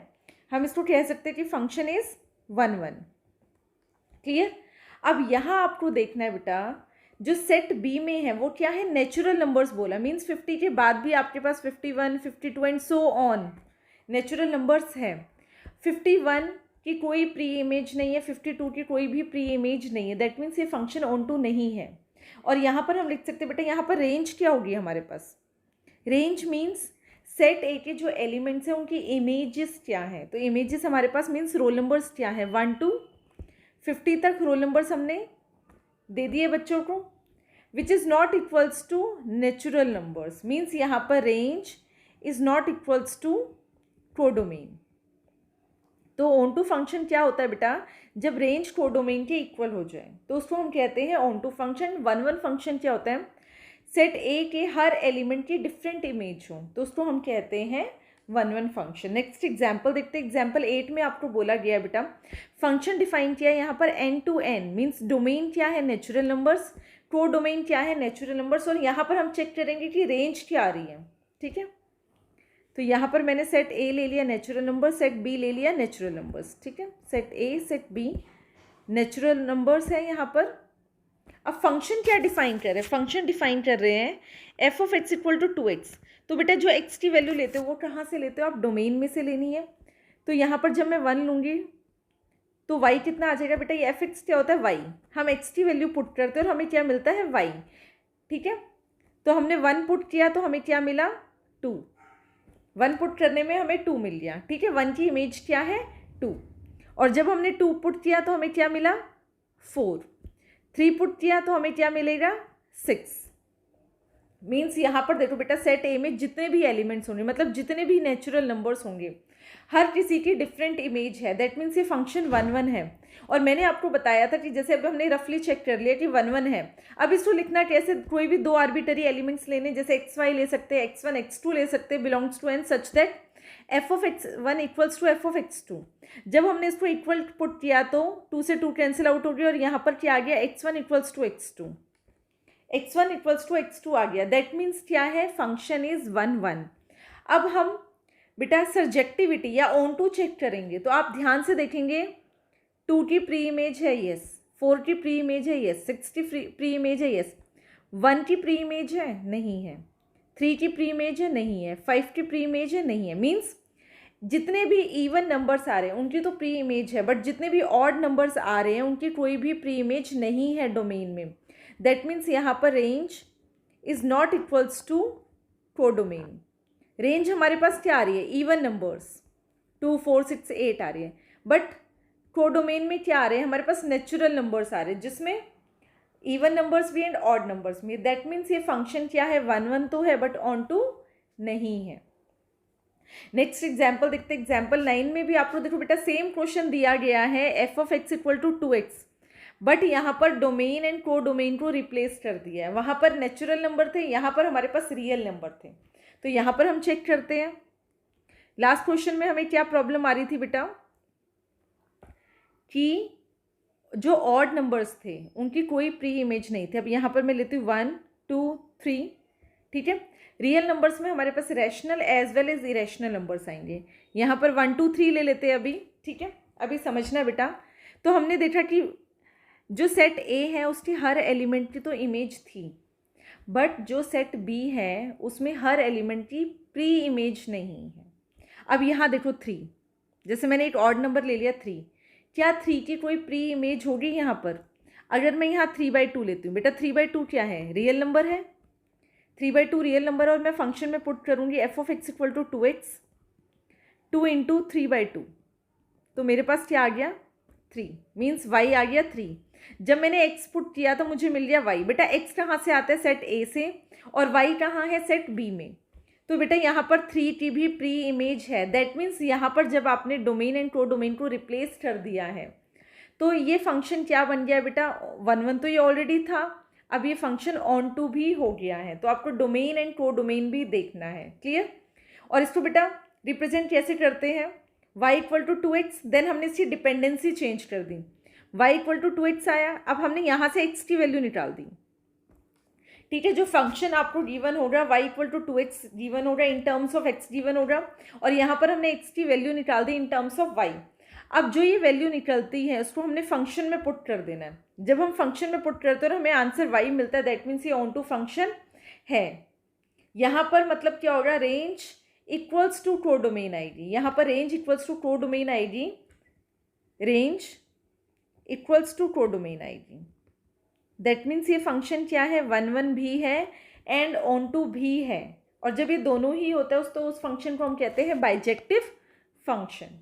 हम इसको कह सकते हैं कि फंक्शन इज 1 1। क्लियर। अब यहाँ आपको देखना है बेटा जो सेट बी में है वो क्या है, नेचुरल नंबर्स बोला, मीन्स 50 के बाद भी आपके पास 51 52 and so on natural numbers है। 51 की कोई प्री इमेज नहीं है, 52 की कोई भी प्री इमेज नहीं है, दैट मीन्स ये फंक्शन ऑन टू नहीं है। और यहाँ पर हम लिख सकते हैं बेटा यहाँ पर रेंज क्या होगी हमारे पास, रेंज मीन्स सेट ए के जो एलिमेंट्स हैं उनकी इमेजेस क्या है। तो इमेजेस हमारे पास मीन्स रोल नंबर्स क्या है, 1 to 50 तक रोल नंबर्स हमने दे दिए बच्चों को, which is not equals to natural numbers. Means यहाँ पर range is not equals to codomain. तो ऑन टू फंक्शन क्या होता है बेटा, जब रेंज कोडोमेन के इक्वल हो जाए तो उसको हम कहते हैं ऑन टू फंक्शन। 1 1 फंक्शन क्या होता है, सेट ए के हर एलिमेंट की डिफरेंट इमेज हो तो उसको हम कहते हैं 1 1 फंक्शन। नेक्स्ट एग्जाम्पल देखते हैं। एग्जाम्पल 8 में आपको बोला गया बेटा फंक्शन डिफाइन किया है यहाँ पर N to N, means domain क्या है, नेचुरल नंबर्स, को डोमेन क्या है, नेचुरल नंबर्स, और यहाँ पर हम चेक करेंगे कि रेंज क्या आ रही है। ठीक है। तो यहाँ पर मैंने सेट ए ले लिया नेचुरल नंबर, सेट बी ले लिया नेचुरल नंबर्स। ठीक है। Set A set B natural numbers है यहाँ पर। अब फंक्शन क्या डिफाइन कर रहे हैं, फंक्शन डिफाइन कर रहे हैं f of x equal to 2x। तो बेटा जो एक्स की वैल्यू लेते हो वो कहाँ से लेते हो आप, डोमेन में से लेनी है। तो यहाँ पर जब मैं 1 लूँगी तो y कितना आ जाएगा बेटा, ये एफ एक्स क्या होता है y, हम x की वैल्यू पुट करते हैं और हमें क्या मिलता है y। ठीक है। तो हमने 1 पुट किया तो हमें क्या मिला 2, 1 पुट करने में हमें 2 मिल गया। ठीक है। 1 की इमेज क्या है 2, और जब हमने 2 पुट किया तो हमें क्या मिला 4, 3 पुट किया तो हमें क्या मिलेगा 6। मीन्स यहाँ पर देखो बेटा सेट ए में जितने भी एलिमेंट्स होंगे, मतलब जितने भी नेचुरल नंबर्स होंगे, हर किसी की डिफरेंट इमेज है। दैट मीन्स ये फंक्शन 1 1 है। और मैंने आपको बताया था कि जैसे अब हमने रफली चेक कर लिया कि 1 1 है, अब इसको लिखना कैसे, कोई भी 2 आर्बिटरी एलिमेंट्स लेने, जैसे xy ले सकते हैं, x1 x2 ले सकते हैं, belongs to n such that f of x one equals to f of x two. जब हमने इसको इक्वल पुट किया तो 2 से 2 कैंसिल आउट हो गया और यहाँ पर क्या आ गया, x1 equals to x2, x1 equals to x2 आ गया। दैट मीन्स क्या है, फंक्शन इज 1 1। अब हम बेटा सर्जेक्टिविटी या ऑन टू चेक करेंगे, तो आप ध्यान से देखेंगे 2 की प्री इमेज है यस, 4 की प्री इमेज है यस, 6 की प्री इमेज है यस, 1 की प्री इमेज है नहीं है, 3 की प्री इमेज है नहीं है, 5 की प्री इमेज है नहीं है। मीन्स जितने भी इवन नंबर्स आ रहे हैं उनकी तो प्री इमेज है, बट जितने भी ऑड नंबर्स आ रहे हैं उनकी कोई भी प्री इमेज नहीं है डोमेन में। दैट मीन्स यहाँ पर range is not equals to codomain. Range हमारे पास क्या आ रही है, इवन नंबर्स 2 4 6 8 आ रही है, बट कोडोमेन में क्या आ रहे हैं, हमारे पास नेचुरल नंबर्स आ रहे हैं जिसमें इवन नंबर्स भी एंड ऑड नंबर्स भी। दैट मीन्स ये फंक्शन क्या है, 1 1 तो है बट ऑन टू नहीं है। नेक्स्ट एग्जाम्पल देखते हैं। एग्जाम्पल 9 में भी आपको देखो बेटा सेम क्वेश्चन दिया गया है, f of x equal to 2x, but यहाँ पर डोमेन एंड को डोमेन को रिप्लेस कर दिया है। वहाँ पर नेचुरल नंबर थे, यहाँ पर हमारे पास रियल नंबर थे। तो यहाँ पर हम चेक करते हैं। लास्ट क्वेश्चन में हमें क्या प्रॉब्लम आ रही थी बेटा, कि जो ऑड नंबर्स थे उनकी कोई प्री इमेज नहीं थी। अब यहाँ पर मैं लेती हूँ 1 2 3, ठीक है। रियल नंबर्स में हमारे पास rational as well as irrational numbers आएंगे। यहाँ पर 1 2 3 ले लेते हैं अभी, ठीक है। अभी समझना बेटा, तो हमने देखा कि जो सेट ए है उसकी हर एलिमेंट की तो इमेज थी, बट जो सेट बी है उसमें हर एलिमेंट की प्री इमेज नहीं है। अब यहाँ देखो 3, जैसे मैंने एक ऑड नंबर ले लिया 3, क्या 3 की कोई प्री इमेज होगी यहाँ पर? अगर मैं यहाँ 3/2 लेती हूँ बेटा, 3/2 क्या है, रियल नंबर है। 3/2 रियल नंबर और मैं फंक्शन में पुट करूँगी f of x equal to 2x, 2 into 3/2, तो मेरे पास क्या आ गया 3, मीन्स y आ गया 3। जब मैंने x पुट किया तो मुझे मिल गया y। बेटा x कहाँ से आता है, सेट A से, और y कहाँ है, सेट B में। तो बेटा यहाँ पर 3 की भी प्री इमेज है। दैट मीन्स यहाँ पर जब आपने डोमेन एंड को डोमेन को रिप्लेस कर दिया है तो ये फंक्शन क्या बन गया बेटा, 1 1 तो ये ऑलरेडी था, अब ये फंक्शन ऑन टू भी हो गया है। तो आपको डोमेन एंड को डोमेन भी देखना है, क्लियर। और इसको बेटा रिप्रेजेंट कैसे करते हैं, y equal to 2x, then हमने इसकी डिपेंडेंसी चेंज कर दी, y इक्वल टू 2x आया। अब हमने यहाँ से x की वैल्यू निकाल दी, ठीक है। जो फंक्शन आपको गिवन होगा y equal to 2x given होगा, in terms of x given होगा, और यहाँ पर हमने x की वैल्यू निकाल दी इन टर्म्स ऑफ y। अब जो ये वैल्यू निकलती है उसको हमने फंक्शन में पुट कर देना है। जब हम फंक्शन में पुट करते हैं और हमें आंसर y मिलता है, दैट मीन्स ये ऑन टू फंक्शन है। यहाँ पर मतलब क्या होगा, रेंज इक्वल्स टू कोडोमेन आएगी। यहाँ पर रेंज इक्वल्स टू कोडोमेन आएगी, रेंज इक्वल्स टू कोडोमेन आएगी। दैट मीन्स ये फंक्शन क्या है, 1 1 भी है एंड ऑन टू भी है। और जब ये दोनों ही होता है तो उस फंक्शन को हम कहते हैं बाइजेक्टिव फंक्शन।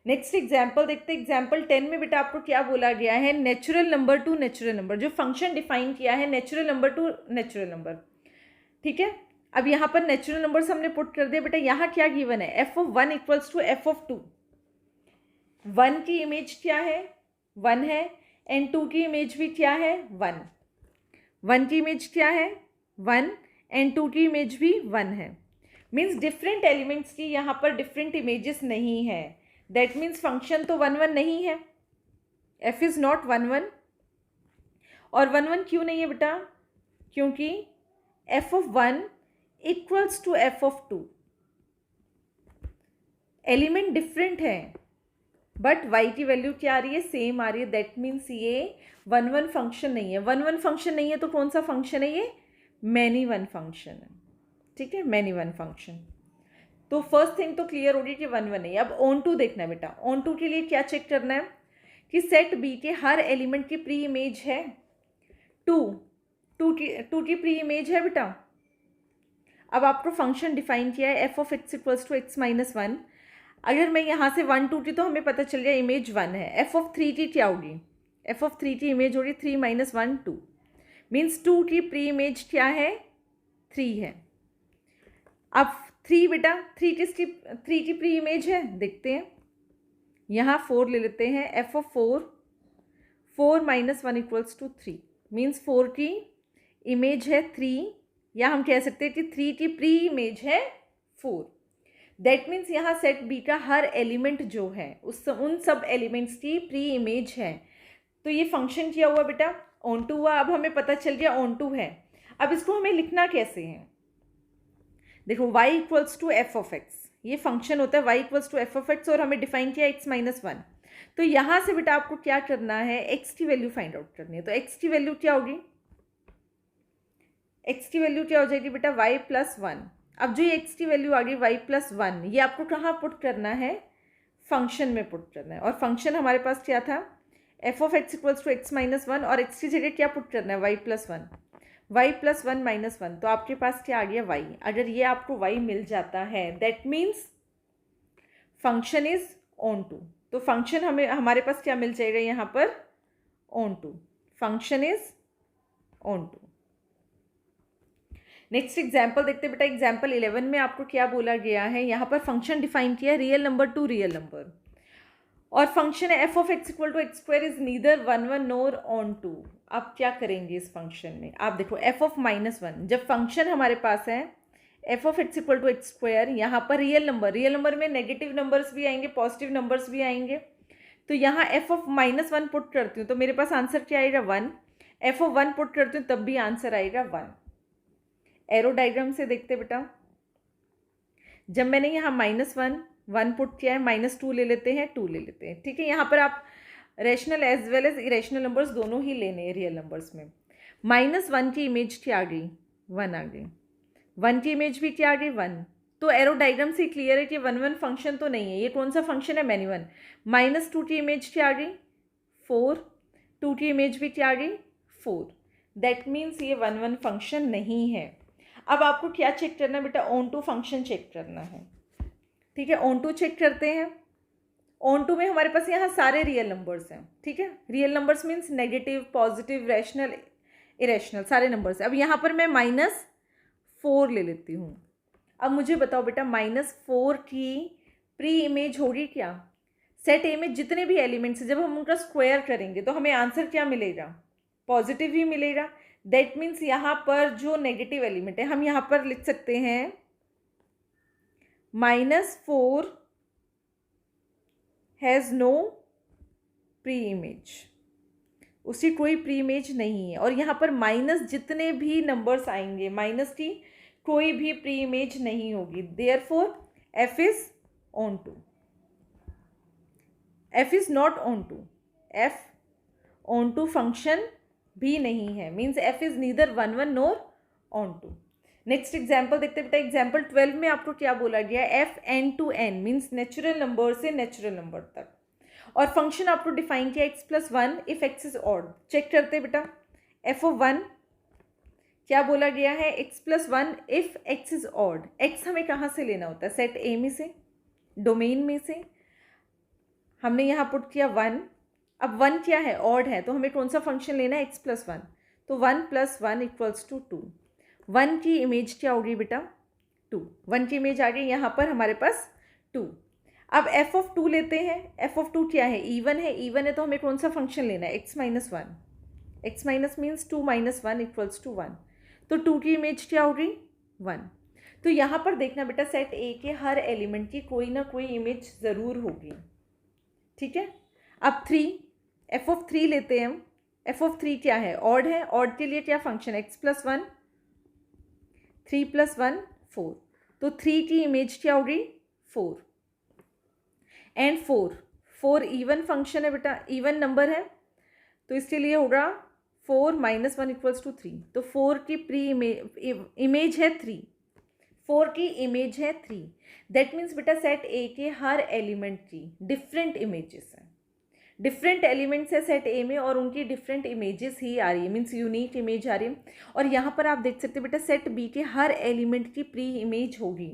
नेक्स्ट एग्जाम्पल देखते हैं। एग्जाम्पल 10 में बेटा आपको क्या बोला गया है, natural number two natural number. जो फंक्शन डिफाइन किया है natural number two natural number, ठीक है। अब यहाँ पर नेचुरल नंबर्स हमने पुट कर दिया। बेटा यहाँ क्या गिवन है, f of 1 equals to f of 2। 1 की इमेज क्या है, 1 है, एंड 2 की इमेज भी क्या है, 1। 1 की इमेज क्या है, 1, एंड 2 की इमेज भी 1 है। मीन्स डिफरेंट एलिमेंट्स की यहाँ पर डिफरेंट इमेजेस नहीं है। दैट मीन्स फंक्शन तो 1 1 नहीं है, f इज़ नॉट 1 1। और 1 1 क्यों नहीं है बेटा, क्योंकि f of 1 equals to f of 2। Element different है बट y की वैल्यू क्या आ रही है, सेम आ रही है। दैट मीन्स ये 1 1 फंक्शन नहीं है। 1 1 फंक्शन नहीं है तो कौन सा फंक्शन है ये, मैनी वन फंक्शन है, ठीक है, मैनी वन फंक्शन। तो फर्स्ट थिंग तो क्लियर होगी कि 1 1 नहीं है। अब ऑन टू देखना है बेटा। ऑन टू के लिए क्या चेक करना है कि सेट बी के हर एलिमेंट की प्री इमेज है 2 की प्री इमेज है बेटा। अब आपको फंक्शन डिफाइन किया है f of x equals to x minus 1। अगर मैं यहाँ से 1 2 की, तो हमें पता चल गया इमेज 1 है। एफ ऑफ 3 की क्या होगी, एफ ऑफ 3 की इमेज होगी 3 माइनस 1 2, मीन्स 2 की प्री इमेज क्या है, 3 है। अब 3 बेटा 3 की प्री इमेज है, देखते हैं। यहाँ 4 ले लेते हैं। F of 4 minus 1 equals to 3, means 4 की इमेज है 3, या हम कह सकते हैं कि 3 की प्री इमेज है 4। दैट मीन्स यहाँ सेट बी का हर एलिमेंट जो है उन सब एलिमेंट्स की प्री इमेज है। तो ये फंक्शन किया हुआ बेटा ऑन टू हुआ। अब हमें पता चल गया ऑन टू है। अब इसको हमें लिखना कैसे है, देखो y equals to f of x, ये फंक्शन होता है y equals to f of x और हमें डिफाइन किया x माइनस वन। तो यहाँ से बेटा आपको क्या करना है, x की वैल्यू फाइंड आउट करनी है। तो x की वैल्यू क्या होगी, x की वैल्यू क्या हो जाएगी बेटा y प्लस वन। अब जो ये x की वैल्यू आ गई y प्लस वन, ये आपको कहाँ पुट करना है, फंक्शन में पुट करना है। और फंक्शन हमारे पास क्या था, f of x equals to x minus one, और x की जगह क्या पुट करना है, y plus one, y plus one minus one. तो आपके पास क्या आ गया y। अगर ये आपको y मिल जाता है that means function is on to. तो फंक्शन हमें हमारे पास क्या मिल जाएगा यहाँ पर, on to, function is on to. Next example देखते हैं बेटा। एग्जाम्पल 11 में आपको क्या बोला गया है, यहाँ पर फंक्शन डिफाइन किया है real number to real number, और फंक्शन है f of x equal to x square is neither one one nor on to. आप क्या करेंगे इस फंक्शन में, आप देखो एफ ऑफ माइनस वन, जब फंक्शन हमारे पास है f of x equal to x square, यहाँ पर रियल नंबर में नेगेटिव नंबर्स भी आएंगे पॉजिटिव नंबर्स भी आएंगे। तो यहाँ f of minus one put करती हूँ तो मेरे पास आंसर क्या आएगा, one. F of one put करती हूँ तब भी आंसर आएगा वन। एरो डायग्राम से देखते बेटा, जब मैंने यहाँ माइनस वन वन पुट किया है, माइनस टू ले लेते हैं, टू ले लेते हैं, ठीक है। यहाँ पर आप rational as well as irrational numbers दोनों ही लेने हैं रियल नंबर्स में। माइनस वन की इमेज क्या आ गई, वन आ गई, वन की इमेज भी क्या आ गई, वन। तो एरो डायग्राम से क्लियर है कि वन वन फंक्शन तो नहीं है, ये कौन सा फंक्शन है, मैनी वन। माइनस टू की इमेज क्या आ गई, फोर, टू की इमेज भी क्या आ गई, फोर। दैट मीन्स ये वन वन फंक्शन नहीं है। अब आपको क्या चेक करना है बेटा, ऑन टू फंक्शन चेक करना है, ठीक है। ऑन टू चेक करते हैं। ऑन टू में हमारे पास यहाँ सारे रियल नंबर्स हैं, ठीक है। Real numbers means negative positive rational irrational सारे नंबर्स हैं। अब यहाँ पर मैं माइनस फोर ले लेती हूँ। अब मुझे बताओ बेटा माइनस फोर की प्री इमेज होगी क्या, सेट ए में जितने भी एलिमेंट्स हैं जब हम उनका स्क्वायर करेंगे तो हमें आंसर क्या मिलेगा, पॉजिटिव ही मिलेगा। दैट मीन्स यहाँ पर जो नेगेटिव एलिमेंट है हम यहाँ पर लिख सकते हैं minus four has no pre image, उसकी कोई प्री इमेज नहीं है। और यहाँ पर माइनस जितने भी नंबर्स आएंगे माइनस की कोई भी प्री इमेज नहीं होगी। Therefore f is on to, f is not on to, f on to function भी नहीं है, means f is neither one one nor on to. Next example देखते बेटा। एग्जाम्पल 12 में आपको क्या बोला गया, f N to N means natural number से नेचुरल नंबर तक, और फंक्शन आपको डिफाइन किया x plus one if x is odd. Check करते बेटा, एफ ऑफ वन क्या बोला गया है, x plus one if x is odd. X हमें कहाँ से लेना होता है, सेट ए में से, डोमेन में से। हमने यहाँ पुट किया वन। अब वन क्या है, ऑड है, तो हमें कौन सा फंक्शन लेना है, एक्स प्लस वन। तो one plus one equals to two. One की इमेज क्या होगी बेटा, टू। वन की इमेज आ गई यहाँ पर हमारे पास टू। अब एफ ऑफ टू लेते हैं। एफ ऑफ टू क्या है, इवन है, इवन है तो हमें कौन सा फंक्शन लेना है, x minus one. X minus means two minus one equals to one. तो टू की इमेज क्या होगी, वन। तो यहाँ पर देखना बेटा, सेट ए के हर एलिमेंट की कोई ना कोई इमेज ज़रूर होगी, ठीक है। अब थ्री, एफ ऑफ थ्री लेते हैं हम। एफ ऑफ थ्री क्या है, ऑड है, ऑड के लिए क्या function, x plus one, three plus one four. तो थ्री की इमेज क्या होगी, four. And four, four even function है बेटा, इवन नंबर है, तो इसके लिए होगा four minus one equals to three. तो फोर की प्री इमेज है थ्री, फोर की इमेज है थ्री। दैट मीन्स बेटा सेट ए के हर एलिमेंट की डिफरेंट इमेजेस हैं, डिफरेंट एलिमेंट्स है सेट ए में और उनकी डिफरेंट इमेजेस ही आ रही है, मीन्स यूनिक इमेज आ रही है। और यहाँ पर आप देख सकते हैं बेटा सेट बी के हर एलिमेंट की प्री इमेज होगी।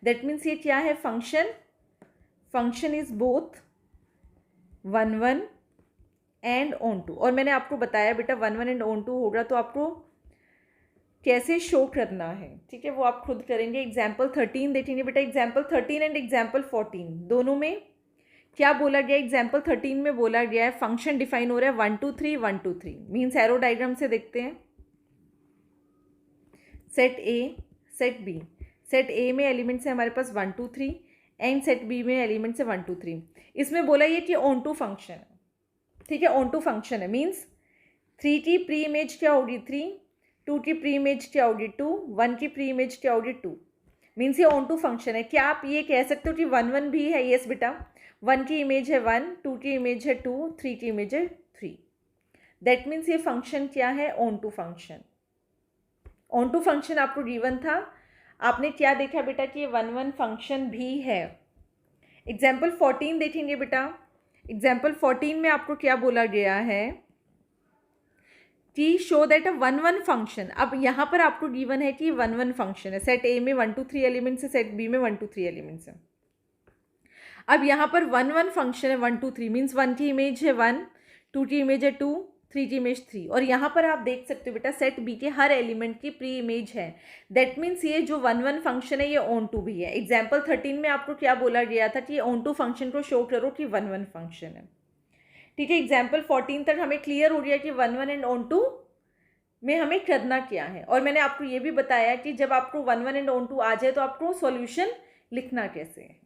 दैट मीन्स ये क्या है, function, function is both one one and on to. और मैंने आपको बताया बेटा one one and on to होगा तो आपको कैसे शो करना है, ठीक है, वो आप खुद करेंगे। एग्जाम्पल 13 देखेंगे बेटा। एग्जाम्पल 13 एंड एग्जाम्पल 14 दोनों में क्या बोला गया, एग्जाम्पल 13 में बोला गया है फंक्शन डिफाइन हो रहा है 1 2 3 1 2 3, मीन्स एरो डायग्राम से देखते हैं। Set A, set B, set A में एलिमेंट्स है हमारे पास 1 2 3 एंड सेट बी में एलिमेंट्स है 1 2 3। इसमें बोला ये कि ऑन टू फंक्शन है, ठीक है, ऑन टू फंक्शन है मीन्स 3 की प्री इमेज क्या होगी 3, 2 की प्री इमेज क्या होगी 2, 1 की प्री इमेज क्या होगी 2, मीन्स ये ऑन टू फंक्शन है। क्या आप ये कह सकते हो कि 1 1 भी है? यस बेटा, 1 की इमेज है 1, 2 की इमेज है 2, 3 की इमेज है 3। दैट मीन्स ये फंक्शन क्या है? On to function. On to function आपको गिवन था, आपने क्या देखा बेटा कि ये 1 1 फंक्शन भी है। एग्जाम्पल 14 देखेंगे बेटा। एग्जाम्पल 14 में आपको क्या बोला गया है कि शो दैट अ 1 1 फंक्शन। अब यहाँ पर आपको गिवन है कि 1 1 फंक्शन है, सेट ए में 1 2 3 एलिमेंट्स है, सेट बी में 1 2 3 एलिमेंट्स है। अब यहाँ पर 1 1 फंक्शन है 1 2 3 मीन्स 1 की इमेज है 1, 2 की इमेज है 2, 3 की इमेज 3। और यहाँ पर आप देख सकते हो बेटा सेट बी के हर एलिमेंट की प्री इमेज है। दैट मीन्स ये जो 1 1 फंक्शन है ये ऑन टू भी है। एग्जाम्पल 13 में आपको क्या बोला गया था कि ऑन टू फंक्शन को शो करो कि 1 1 फंक्शन है, ठीक है। एग्जाम्पल 14 तक हमें क्लियर हो गया कि 1 1 एंड ऑन टू में हमें करना क्या है। और मैंने आपको ये भी बताया कि जब आपको 1 1 एंड ऑन टू आ जाए तो आपको सॉल्यूशन लिखना कैसे है।